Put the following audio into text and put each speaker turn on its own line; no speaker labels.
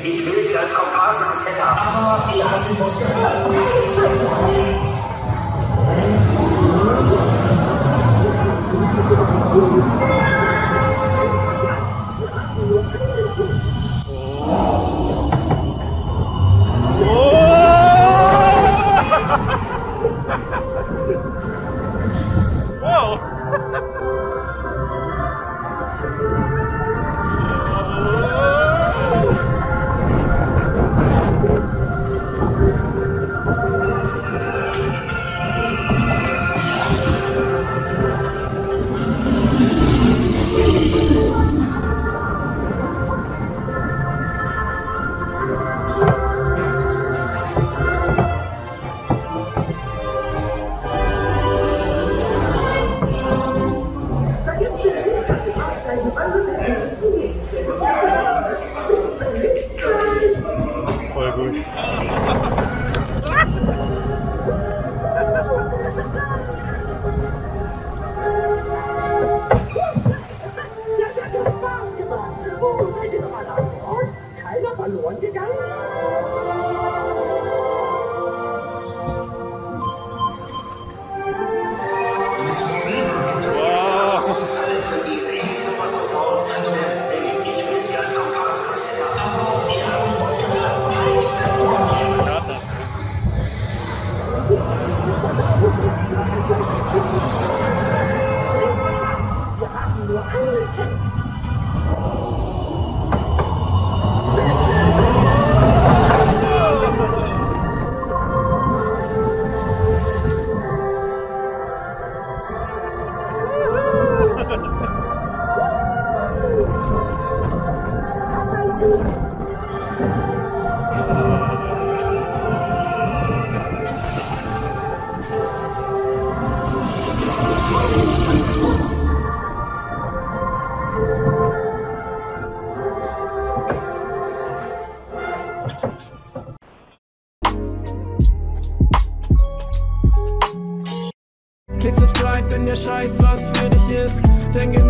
Ich will Sie als Komparsen am Set haben. Aber ihr habt den Boss gehört. Keine Zeit zu verlieren.
Wow. Voll gut.
Das hat ja Spaß gemacht. Wo seid ihr noch alle an Bord? Keiner verloren gegangen? Wir hatten nur einen Tank.
Klick subscribe, wenn der Scheiß was für dich ist. Denke